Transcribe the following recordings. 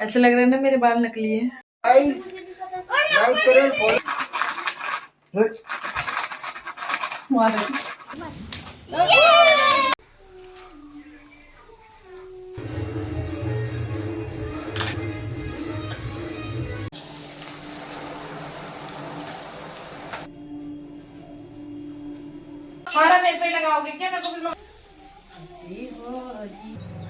ऐसा लग रहा है ना मेरे बाल नकली है। लगाओगे क्या?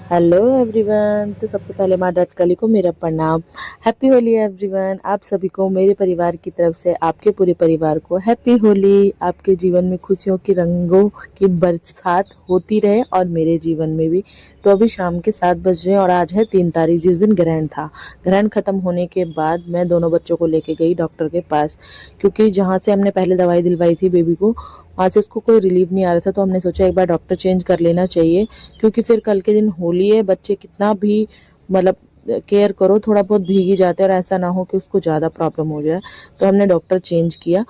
Hello everyone. तो सबसे पहले माँ डॉट कली को मेरा प्रणाम। Happy Holi everyone. आप सभी को मेरे परिवार की तरफ से आपके पूरे परिवार को हैप्पी होली। आपके जीवन में खुशियों की रंगों की बरसात होती रहे और मेरे जीवन में भी। तो अभी शाम के 7 बज रहे हैं और आज है 3 तारीख, जिस दिन ग्रहण था। ग्रहण खत्म होने के बाद मैं दोनों बच्चों को लेके गई डॉक्टर के पास, क्योंकि जहाँ से हमने पहले दवाई दिलवाई थी बेबी को, वहाँ से उसको कोई रिलीफ नहीं आ रहा था। तो हमने सोचा एक बार डॉक्टर चेंज कर लेना चाहिए, क्योंकि फिर कल के दिन होली है। बच्चे कितना भी मतलब केयर करो, थोड़ा बहुत भीग ही जाते हैं, और ऐसा ना हो कि उसको ज़्यादा प्रॉब्लम हो जाए। तो हमने डॉक्टर चेंज किया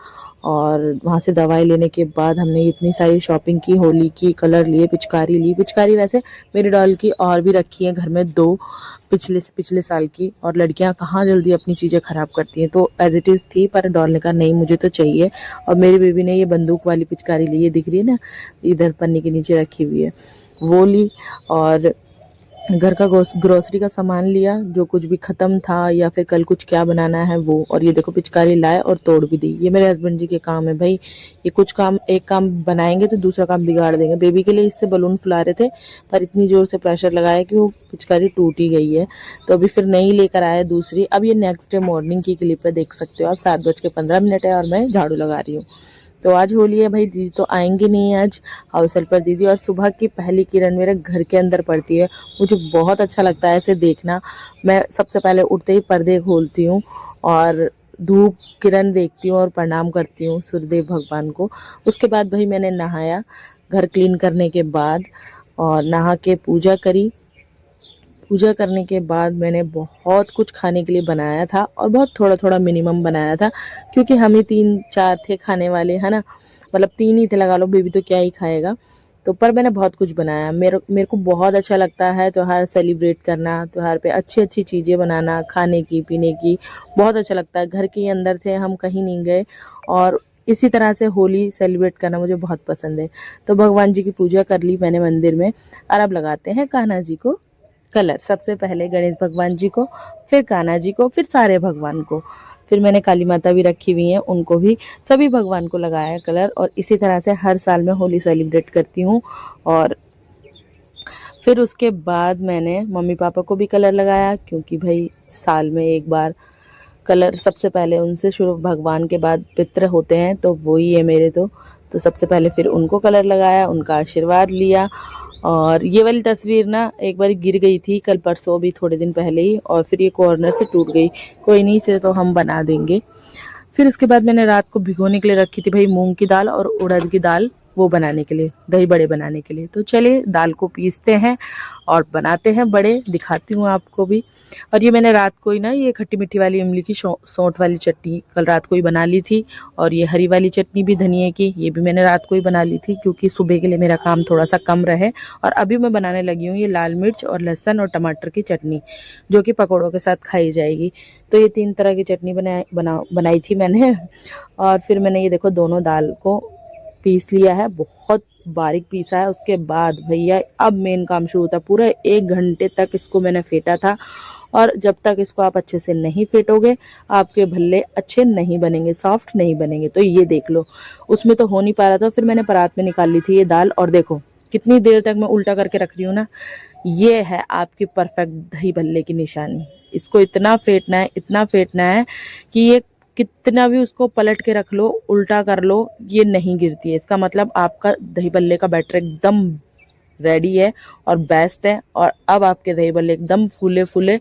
और वहाँ से दवाई लेने के बाद हमने इतनी सारी शॉपिंग की, होली की, कलर लिए, पिचकारी ली। पिचकारी वैसे मेरे डॉल की और भी रखी है घर में 2 पिछले साल की, और लड़कियां कहाँ जल्दी अपनी चीज़ें ख़राब करती हैं, तो एज इट इज़ थी। पर डॉल ने कहा नहीं मुझे तो चाहिए। और मेरी बेबी ने ये बंदूक वाली पिचकारी ली है, दिख रही है ना, इधर पन्नी के नीचे रखी हुई है, वो ली। और घर का ग्रोसरी का सामान लिया, जो कुछ भी ख़त्म था या फिर कल कुछ क्या बनाना है वो। और ये देखो पिचकारी लाए और तोड़ भी दी। ये मेरे हस्बैंड जी के काम है भाई। ये कुछ काम, एक काम बनाएंगे तो दूसरा काम बिगाड़ देंगे। बेबी के लिए इससे बलून फुला रहे थे, पर इतनी ज़ोर से प्रेशर लगाया कि वो पिचकारी टूट ही गई है। तो अभी फिर नई लेकर आए दूसरी। अब ये नेक्स्ट डे मॉर्निंग की क्लिप है, देख सकते हो आप। 7:15 है और मैं झाड़ू लगा रही हूँ। तो आज होली है भाई, दीदी तो आएंगी नहीं आज, हाउस हेल्पर दीदी। और सुबह की पहली किरण मेरे घर के अंदर पड़ती है, मुझे बहुत अच्छा लगता है ऐसे देखना। मैं सबसे पहले उठते ही पर्दे खोलती हूँ और धूप किरण देखती हूँ और प्रणाम करती हूँ सूर्यदेव भगवान को। उसके बाद भाई मैंने नहाया, घर क्लीन करने के बाद, और नहा के पूजा करी। पूजा करने के बाद मैंने बहुत कुछ खाने के लिए बनाया था, और बहुत थोड़ा थोड़ा मिनिमम बनाया था, क्योंकि हम ही 3-4 थे खाने वाले, है ना। मतलब 3 ही थे लगा लो, बेबी तो क्या ही खाएगा। तो पर मैंने बहुत कुछ बनाया। मेरे को बहुत अच्छा लगता है त्योहार सेलिब्रेट करना, त्योहार पे अच्छी अच्छी चीज़ें बनाना, खाने की पीने की, बहुत अच्छा लगता है। घर के अंदर थे हम, कहीं नहीं गए, और इसी तरह से होली सेलिब्रेट करना मुझे बहुत पसंद है। तो भगवान जी की पूजा कर ली मैंने मंदिर में। और अब लगाते हैं कान्हा जी को कलर। सबसे पहले गणेश भगवान जी को, फिर कान्हा जी को, फिर सारे भगवान को। फिर मैंने काली माता भी रखी हुई हैं, उनको भी, सभी भगवान को लगाया है कलर। और इसी तरह से हर साल मैं होली सेलिब्रेट करती हूँ। और फिर उसके बाद मैंने मम्मी पापा को भी कलर लगाया, क्योंकि भाई साल में एक बार कलर, सबसे पहले उनसे शुरू, भगवान के बाद पितृ होते हैं तो वही है मेरे। तो सबसे पहले फिर उनको कलर लगाया, उनका आशीर्वाद लिया। और ये वाली तस्वीर ना एक बार गिर गई थी कल परसों, भी थोड़े दिन पहले ही, और फिर ये कॉर्नर से टूट गई। कोई नहीं, इसे तो हम बना देंगे। फिर उसके बाद मैंने रात को भिगोने के लिए रखी थी भाई मूंग की दाल और उड़द की दाल, वो बनाने के लिए, दही बड़े बनाने के लिए। तो चलिए दाल को पीसते हैं और बनाते हैं बड़े, दिखाती हूँ आपको भी। और ये मैंने रात को ही ना, ये खट्टी मीठी वाली इमली की सौंठ वाली चटनी कल रात को ही बना ली थी। और ये हरी वाली चटनी भी धनिए की, ये भी मैंने रात को ही बना ली थी, क्योंकि सुबह के लिए मेरा काम थोड़ा सा कम रहे। और अभी मैं बनाने लगी हूँ ये लाल मिर्च और लहसुन और टमाटर की चटनी, जो कि पकौड़ों के साथ खाई जाएगी। तो ये 3 तरह की चटनी बनाई थी मैंने। और फिर मैंने ये देखो दोनों दाल को पीस लिया है, बहुत बारीक पीसा है। उसके बाद भैया अब मेन काम शुरू था। पूरा 1 घंटे तक इसको मैंने फेंटा था, और जब तक इसको आप अच्छे से नहीं फेंटोगे आपके भल्ले अच्छे नहीं बनेंगे, सॉफ्ट नहीं बनेंगे। तो ये देख लो, उसमें तो हो नहीं पा रहा था। फिर मैंने परात में निकाल ली थी ये दाल, और देखो कितनी देर तक मैं उल्टा करके रख रही हूँ ना। ये है आपकी परफेक्ट दही भल्ले की निशानी। इसको इतना फेंटना है, इतना फेंटना है कि ये कितना भी उसको पलट के रख लो, उल्टा कर लो, ये नहीं गिरती है। इसका मतलब आपका दही भल्ले का बैटर एकदम रेडी है और बेस्ट है। और अब आपके दही भल्ले एकदम फूले फूले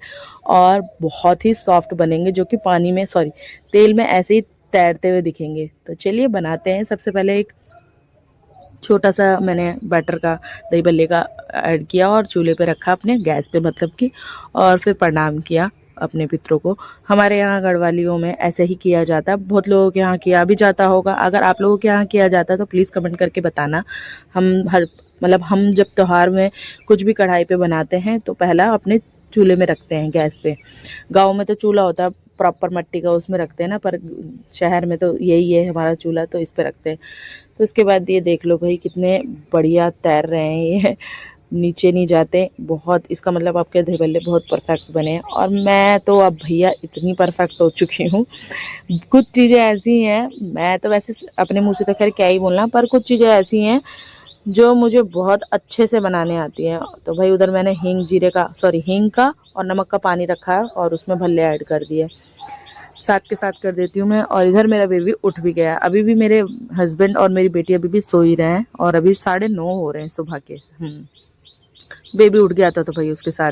और बहुत ही सॉफ्ट बनेंगे, जो कि पानी में, सॉरी, तेल में ऐसे ही तैरते हुए दिखेंगे। तो चलिए बनाते हैं। सबसे पहले एक छोटा सा मैंने बैटर का, दही भल्ले का ऐड किया और चूल्हे पे रखा अपने गैस पे, मतलब कि। और फिर प्रणाम किया अपने पितरों को। हमारे यहाँ गढ़वालियों में ऐसे ही किया जाता है, बहुत लोगों के यहाँ किया भी जाता होगा। अगर आप लोगों के यहाँ किया जाता है तो प्लीज़ कमेंट करके बताना। हम जब त्यौहार में कुछ भी कढ़ाई पे बनाते हैं तो पहला अपने चूल्हे में रखते हैं गैस पे। गांव में तो चूल्हा होता है प्रॉपर मट्टी का, उसमें रखते हैं ना, पर शहर में तो यही है हमारा चूल्हा, तो इस पे रखते हैं। तो उसके बाद ये देख लो भाई कितने बढ़िया तैर रहे हैं ये, नीचे नहीं जाते। बहुत, इसका मतलब आपके दही बल्ले बहुत परफेक्ट बने हैं। और मैं तो अब भैया इतनी परफेक्ट हो चुकी हूँ। कुछ चीज़ें ऐसी हैं, मैं तो वैसे अपने मुँह से तो खैर क्या ही बोलना, पर कुछ चीज़ें ऐसी हैं जो मुझे बहुत अच्छे से बनाने आती हैं। तो भाई उधर मैंने हींग का और नमक का पानी रखा है और उसमें भल्ले ऐड कर दिए, साथ के साथ कर देती हूँ मैं। और इधर मेरा बेबी उठ भी गया। अभी भी मेरे हस्बैंड और मेरी बेटी अभी भी सो ही रहे हैं और अभी 9:30 हो रहे हैं सुबह के। बेबी उठ गया था तो भाई उसके साथ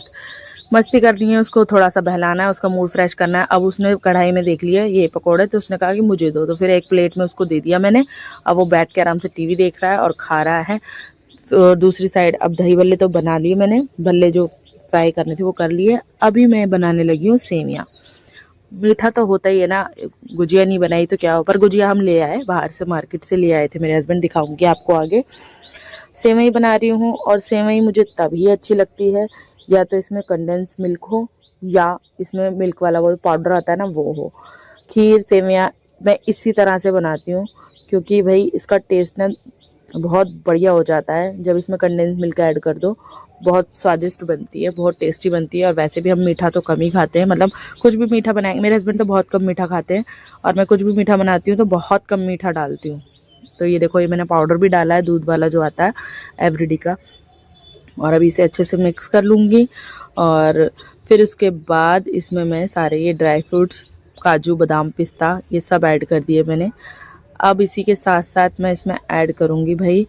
मस्ती करनी है, उसको थोड़ा सा बहलाना है, उसका मूड फ्रेश करना है। अब उसने कढ़ाई में देख लिया ये पकौड़े, तो उसने कहा कि मुझे दो, तो फिर एक प्लेट में उसको दे दिया मैंने। अब वो बैठ के आराम से टीवी देख रहा है और खा रहा है। तो दूसरी साइड अब दही बल्ले तो बना लिए मैंने, बल्ले जो फ्राई करने थे वो कर लिए। अभी मैं बनाने लगी हूँ सेवियाँ। मीठा तो होता ही है ना, गुजिया नहीं बनाई तो क्या हो, पर गुजिया हम ले आए बाहर से, मार्केट से ले आए थे मेरे हस्बैंड, दिखाऊंगी आपको आगे। सेवई बना रही हूँ और सेवई मुझे तभी अच्छी लगती है या तो इसमें कंडेंस मिल्क हो या इसमें मिल्क वाला वो पाउडर आता है ना वो हो। खीर सेवइयाँ मैं इसी तरह से बनाती हूँ क्योंकि भाई इसका टेस्ट ना बहुत बढ़िया हो जाता है जब इसमें कंडेंस मिल्क ऐड कर दो। बहुत स्वादिष्ट बनती है, बहुत टेस्टी बनती है। और वैसे भी हम मीठा तो कम ही खाते हैं, मतलब कुछ भी मीठा बनाएंगे, मेरे हस्बैंड तो बहुत कम मीठा खाते हैं और मैं कुछ भी मीठा बनाती हूँ तो बहुत कम मीठा डालती हूँ। तो ये देखो, ये मैंने पाउडर भी डाला है, दूध वाला जो आता है एवरीडी का। और अभी इसे अच्छे से मिक्स कर लूँगी और फिर उसके बाद इसमें मैं सारे ये ड्राई फ्रूट्स, काजू बादाम पिस्ता, ये सब ऐड कर दिए मैंने। अब इसी के साथ साथ मैं इसमें ऐड करूँगी भाई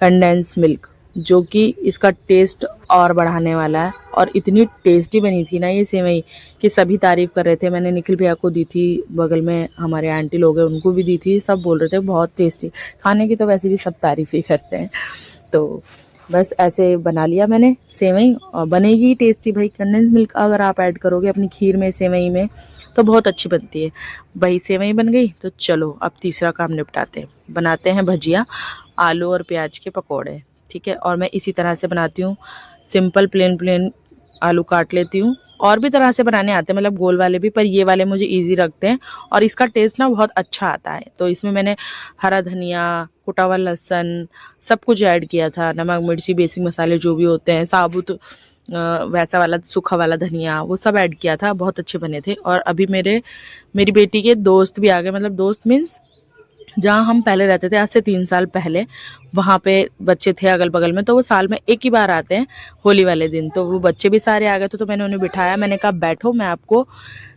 कंडेंस मिल्क, जो कि इसका टेस्ट और बढ़ाने वाला है। और इतनी टेस्टी बनी थी ना ये सेवई कि सभी तारीफ़ कर रहे थे। मैंने निखिल भैया को दी थी, बगल में हमारे आंटी लोग हैं उनको भी दी थी, सब बोल रहे थे बहुत टेस्टी। खाने की तो वैसे भी सब तारीफ़ ही करते हैं। तो बस ऐसे बना लिया मैंने सेवई, और बनेगी टेस्टी भाई। कंडेंस मिल्क अगर आप ऐड करोगे अपनी खीर में, सेवई में, तो बहुत अच्छी बनती है भाई। सेवई बन गई तो चलो अब तीसरा काम निपटाते हैं, बनाते हैं भजिया, आलू और प्याज के पकौड़े। ठीक है, और मैं इसी तरह से बनाती हूँ, सिंपल प्लेन आलू काट लेती हूँ। और भी तरह से बनाने आते हैं, मतलब गोल वाले भी, पर ये वाले मुझे इजी लगते हैं और इसका टेस्ट ना बहुत अच्छा आता है। तो इसमें मैंने हरा धनिया, कुटा हुआ लहसुन, सब कुछ ऐड किया था, नमक मिर्ची बेसिक मसाले जो भी होते हैं, साबुत वैसा वाला सूखा वाला धनिया, वो सब ऐड किया था, बहुत अच्छे बने थे। और अभी मेरी बेटी के दोस्त भी आ गए, मतलब दोस्त मीन्स जहाँ हम पहले रहते थे आज से 3 साल पहले, वहाँ पे बच्चे थे अगल बगल में, तो वो साल में एक ही बार आते हैं होली वाले दिन। तो वो बच्चे भी सारे आ गए थे, तो मैंने उन्हें बिठाया, मैंने कहा बैठो मैं आपको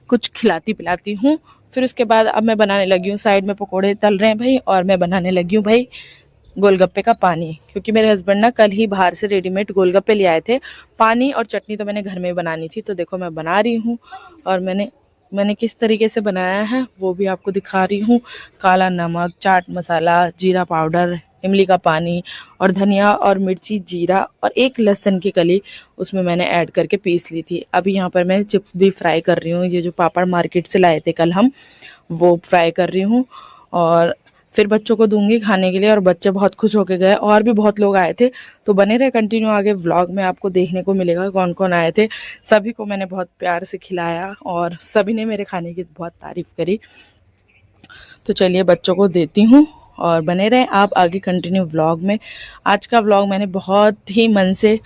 कुछ खिलाती पिलाती हूँ। फिर उसके बाद अब मैं बनाने लगी हूँ, साइड में पकोड़े तल रहे हैं भाई, और मैं बनाने लगी हूँ भाई गोलगप्पे का पानी, क्योंकि मेरे हस्बैंड ना कल ही बाहर से रेडीमेड गोलगप्पे ले आए थे। पानी और चटनी तो मैंने घर में बनानी थी, तो देखो मैं बना रही हूँ। और मैंने किस तरीके से बनाया है वो भी आपको दिखा रही हूँ। काला नमक, चाट मसाला, जीरा पाउडर, इमली का पानी और धनिया और मिर्ची, जीरा और एक लहसुन की कली उसमें मैंने ऐड करके पीस ली थी। अभी यहाँ पर मैं चिप्स भी फ्राई कर रही हूँ, ये जो पापड़ मार्केट से लाए थे कल हम, वो फ्राई कर रही हूँ और फिर बच्चों को दूंगी खाने के लिए। और बच्चे बहुत खुश होके गए, और भी बहुत लोग आए थे। तो बने रहे कंटिन्यू, आगे व्लॉग में आपको देखने को मिलेगा कौन कौन आए थे। सभी को मैंने बहुत प्यार से खिलाया और सभी ने मेरे खाने की बहुत तारीफ़ करी। तो चलिए बच्चों को देती हूँ और बने रहे आप आगे कंटिन्यू व्लॉग में। आज का व्लॉग मैंने बहुत ही मन से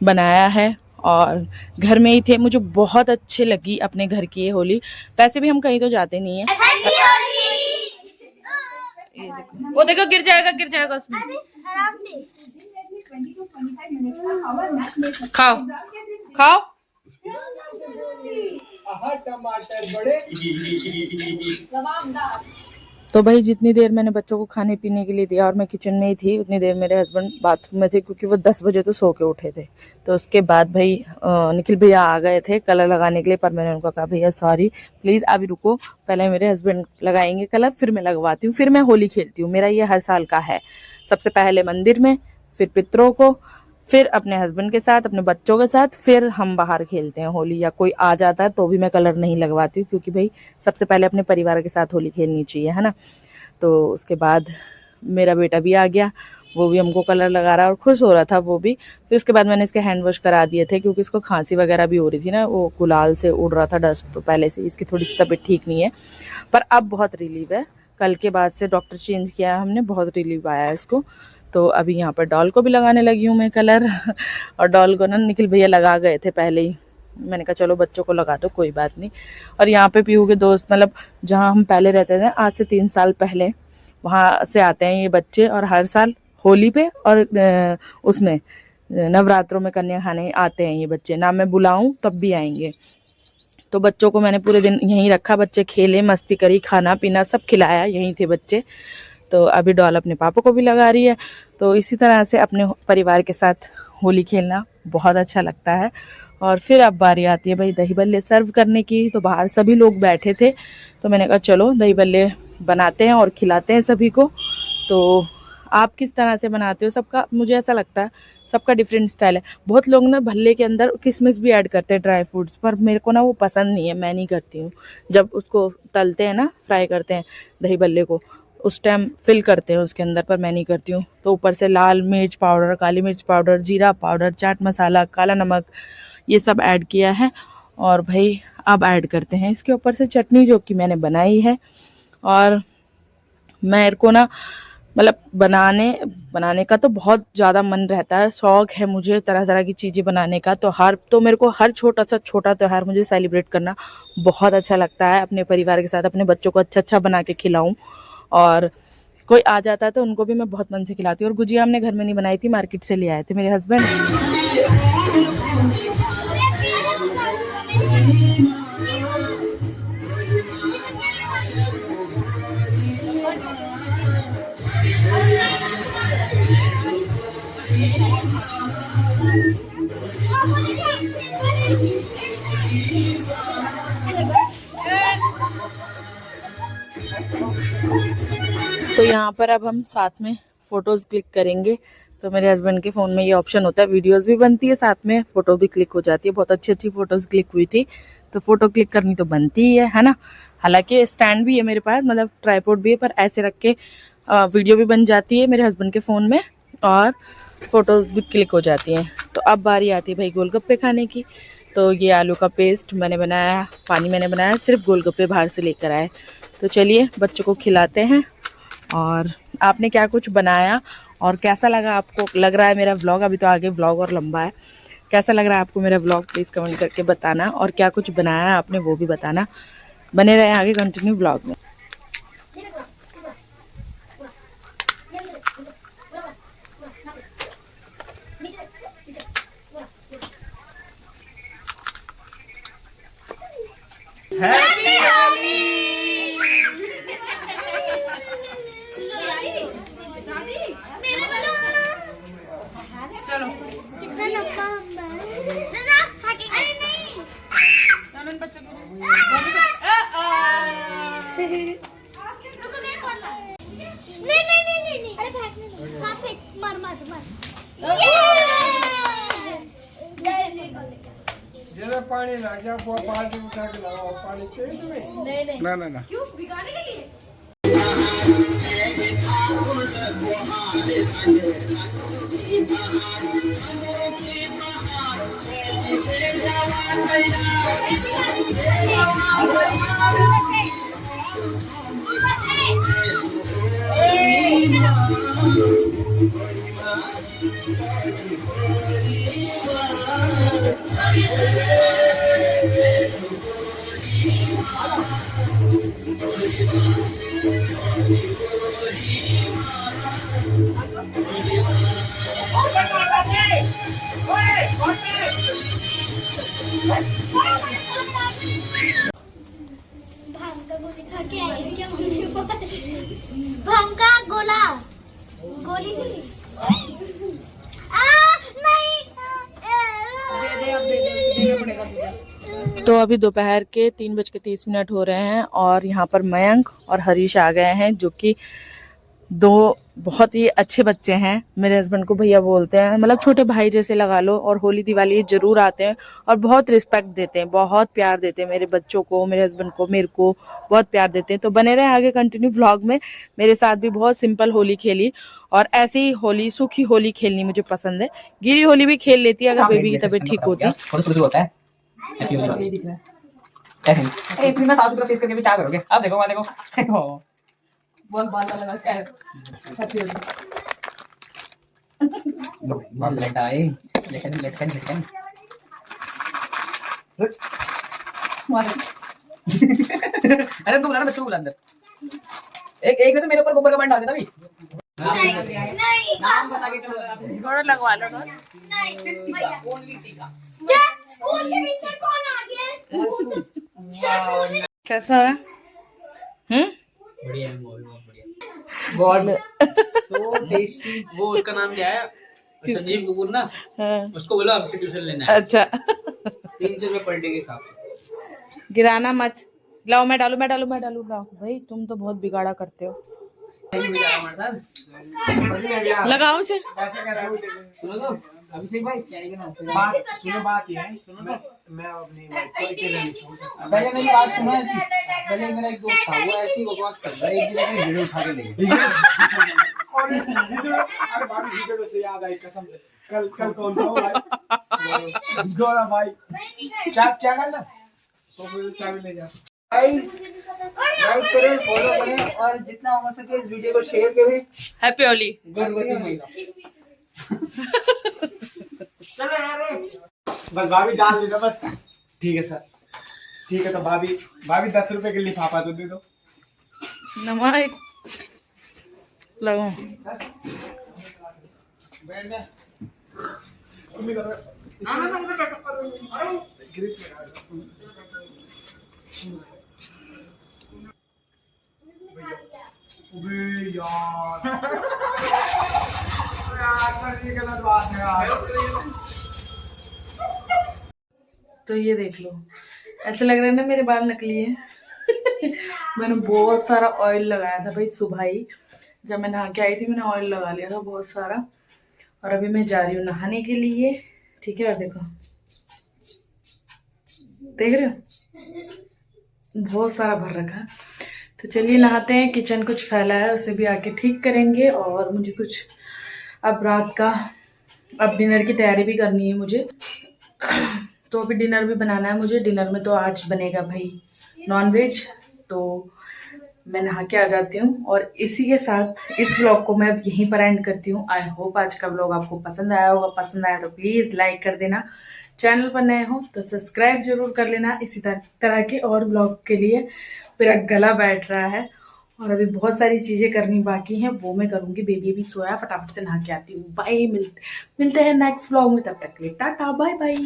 बनाया है और घर में ही थे, मुझे बहुत अच्छी लगी अपने घर की ये होली। वैसे भी हम कहीं तो जाते नहीं है। ये देखो, वो देखो गिर जाएगा उसमें। खाओ खाओ। टमाटर बड़े। तो भाई जितनी देर मैंने बच्चों को खाने पीने के लिए दिया और मैं किचन में ही थी, उतनी देर मेरे हस्बैंड बाथरूम में थे, क्योंकि वो 10 बजे तो सो के उठे थे। तो उसके बाद भाई निखिल भैया आ गए थे कलर लगाने के लिए, पर मैंने उनको कहा भैया सॉरी प्लीज़ अभी रुको, पहले मेरे हस्बैंड लगाएंगे कलर, फिर मैं लगवाती हूँ, फिर मैं होली खेलती हूँ। मेरा ये हर साल का है, सबसे पहले मंदिर में, फिर पितरों को, फिर अपने हस्बैंड के साथ, अपने बच्चों के साथ, फिर हम बाहर खेलते हैं होली। या कोई आ जाता है तो भी मैं कलर नहीं लगवाती हूँ, क्योंकि भाई सबसे पहले अपने परिवार के साथ होली खेलनी चाहिए, है ना। तो उसके बाद मेरा बेटा भी आ गया, वो भी हमको कलर लगा रहा और खुश हो रहा था वो भी। फिर उसके बाद मैंने इसके हैंड वॉश करा दिए थे क्योंकि इसको खांसी वगैरह भी हो रही थी ना, वो गुलाल से उड़ रहा था डस्ट, तो पहले से इसकी थोड़ी सी तबीयत ठीक नहीं है, पर अब बहुत रिलीव है। कल के बाद से डॉक्टर चेंज किया है हमने, बहुत रिलीव आया है इसको। तो अभी यहाँ पर डॉल को भी लगाने लगी हूँ मैं कलर और डॉल को ना निखिल भैया लगा गए थे पहले ही, मैंने कहा चलो बच्चों को लगा दो कोई बात नहीं। और यहाँ पे पीहू के दोस्त, मतलब जहाँ हम पहले रहते थे आज से 3 साल पहले, वहाँ से आते हैं ये बच्चे और हर साल होली पे और उसमें नवरात्रों में कन्या खाने आते हैं ये बच्चे, ना मैं बुलाऊं तब भी आएंगे। तो बच्चों को मैंने पूरे दिन यहीं रखा, बच्चे खेले मस्ती करी, खाना पीना सब खिलाया, यहीं थे बच्चे। तो अभी डॉल अपने पापा को भी लगा रही है। तो इसी तरह से अपने परिवार के साथ होली खेलना बहुत अच्छा लगता है। और फिर अब बारी आती है भाई दही बल्ले सर्व करने की। तो बाहर सभी लोग बैठे थे तो मैंने कहा चलो दही बल्ले बनाते हैं और खिलाते हैं सभी को। तो आप किस तरह से बनाते हो, सबका मुझे ऐसा लगता है सबका डिफरेंट स्टाइल है। बहुत लोग ना भल्ले के अंदर किशमिश भी ऐड करते हैं, ड्राई फ्रूट्स, पर मेरे को ना वो पसंद नहीं है, मैं नहीं करती हूँ। जब उसको तलते हैं ना, फ्राई करते हैं दही बल्ले को, उस टाइम फिल करते हैं उसके अंदर, पर मैं नहीं करती हूँ। तो ऊपर से लाल मिर्च पाउडर, काली मिर्च पाउडर, जीरा पाउडर, चाट मसाला, काला नमक, ये सब ऐड किया है। और भाई अब ऐड करते हैं इसके ऊपर से चटनी जो कि मैंने बनाई है। और मेरे को ना मतलब बनाने का तो बहुत ज़्यादा मन रहता है, शौक़ है मुझे तरह तरह की चीज़ें बनाने का। तो मेरे को हर छोटा सा छोटा त्यौहार मुझे सेलिब्रेट करना बहुत अच्छा लगता है, अपने परिवार के साथ अपने बच्चों को अच्छा अच्छा बना के खिलाऊं। और कोई आ जाता है तो उनको भी मैं बहुत मन से खिलाती हूँ। और गुजिया हमने घर में नहीं बनाई थी, मार्केट से ले आए थे मेरे हस्बैंड। तो यहाँ पर अब हम साथ में फ़ोटोज़ क्लिक करेंगे। तो मेरे हस्बैंड के फ़ोन में ये ऑप्शन होता है, वीडियोस भी बनती है साथ में फ़ोटो भी क्लिक हो जाती है। बहुत अच्छी अच्छी फ़ोटोज़ क्लिक हुई थी, तो फ़ोटो क्लिक करनी तो बनती ही है ना। हालांकि स्टैंड भी है मेरे पास, मतलब ट्राइपॉड भी है, पर ऐसे रख के वीडियो भी बन जाती है मेरे हस्बैंड के फ़ोन में और फ़ोटोज़ भी क्लिक हो जाती हैं। तो अब बारी आती है भाई गोलगप्पे खाने की। तो ये आलू का पेस्ट मैंने बनाया, पानी मैंने बनाया, सिर्फ गोलगप्पे बाहर से लेकर आए। तो चलिए बच्चों को खिलाते हैं। और आपने क्या कुछ बनाया और कैसा लगा आपको, लग रहा है मेरा व्लॉग, अभी तो आगे व्लॉग और लंबा है, कैसा लग रहा है आपको मेरा व्लॉग प्लीज़ कमेंट करके बताना। और क्या कुछ बनाया आपने वो भी बताना। बने रहे आगे कंटिन्यू व्लॉग में। चलो कितना लंबा है अरे नहीं ननन बच्चे को रुको मैं करना नहीं अरे भागने नहीं हाथ फेंक मार जरा पानी ला जा, वो बाल्टी उठा के लाओ। पानी चाहिए तुम्हें? नहीं ना क्यों भिगाने के लिए? भांग का गोली खा के आई है क्या मम्मी? भांग का गोली नहीं देना पड़ेगा तुझे। तो अभी दोपहर के 3:30 हो रहे हैं और यहाँ पर मयंक और हरीश आ गए हैं, जो कि दो बहुत ही अच्छे बच्चे हैं, मेरे हस्बैंड को भैया बोलते हैं, मतलब छोटे भाई जैसे लगा लो। और होली दिवाली जरूर आते हैं और बहुत रिस्पेक्ट देते हैं, बहुत प्यार देते हैं मेरे बच्चों को, मेरे हस्बैंड को, मेरे को बहुत प्यार देते हैं। तो बने रहे आगे कंटिन्यू व्लॉग में। मेरे साथ भी बहुत सिंपल होली खेली और ऐसे ही होली, सूखी होली खेलनी मुझे पसंद है। गीली होली भी खेल लेती है अगर बेबी की तबीयत ठीक होती। होता है अरे इतनी ना साफ सुथरा फेस करके भी क्या करोगे आप? देखो मैं देखो बहुत बाल लगा क्या है हैप्पी होली। लटाए लटकन लटकन लटकन अरे तुम बुलाना बच्चों को बुला अंदर। एक ने तो मेरे ऊपर गोबर का बैंड डाल देना भी। नहीं थोड़ा लगवा लो ना। नहीं भैया क्या स्कूल के पीछे कौन आ गया? कैसा हो रहा है? बढ़िया है बहुत बढ़िया। बहुत सो टेस्टी। वो उसका नाम क्या है? संजीव कपूर ना, उसको बोलो हमसे ट्यूशन लेना है। अच्छा 300 रुपए पर डे के हिसाब से। गिराना मत। लाओ मैं डालू लाओ। भाई तुम तो बहुत बिगाड़ा करते हो। लगाओ से। सुनो तो अभिषेक भाई क्या बात ये है मैं अपनी पहले मेरी बात सुनो ऐसी। पहले मेरा एक दोस्त था, वो ऐसी बकवास कर रहा है, एक दिन अपनी वीडियो उठा के ले गया। अरे भाभी वीडियो से याद आई कसम से, कल कौन था वो भाई? गोरा भाई क्या करना तो मुझे चाबी ले जा। लाइक करें, फॉलो करें और जितना हो सके इस वीडियो को शेयर करें। हैप्पी होली। बस भाभी डाल देना बस। ठीक है सर, ठीक है। तो भाभी 10 रुपए के लिफाफा तो दे दो। नमक लगाओ। बैठ जा। ये गलत बात है यार। तो ये देख लो, ऐसे लग रहा है ना मेरे बाल नकली है। मैंने बहुत सारा ऑयल लगाया था भाई सुबह ही, जब मैं नहा के आई थी मैंने ऑयल लगा लिया था बहुत सारा। और अभी मैं जा रही हूँ नहाने के लिए। ठीक है, देखो देख रहे हो बहुत सारा भर रखा है। तो चलिए नहाते हैं। किचन कुछ फैला है उसे भी आके ठीक करेंगे। और मुझे कुछ अब रात का डिनर की तैयारी भी करनी है मुझे। तो अभी डिनर भी बनाना है मुझे। डिनर में तो आज बनेगा भाई नॉनवेज। तो मैं नहा के आ जाती हूँ और इसी के साथ इस व्लॉग को मैं अब यहीं पर एंड करती हूँ। आई होप आज का व्लॉग आपको पसंद आया होगा। पसंद आया तो प्लीज़ लाइक कर देना। चैनल पर नए हो तो सब्सक्राइब जरूर कर लेना इसी तरह के और व्लॉग के लिए। मेरा गला बैठ रहा है और अभी बहुत सारी चीज़ें करनी बाकी हैं, वो मैं करूँगी। बेबी भी सोया, फटाफट से नहा के आती हूँ। बाय, मिलते हैं नेक्स्ट व्लॉग में। तब तक के लिए टाटा बाय बाय।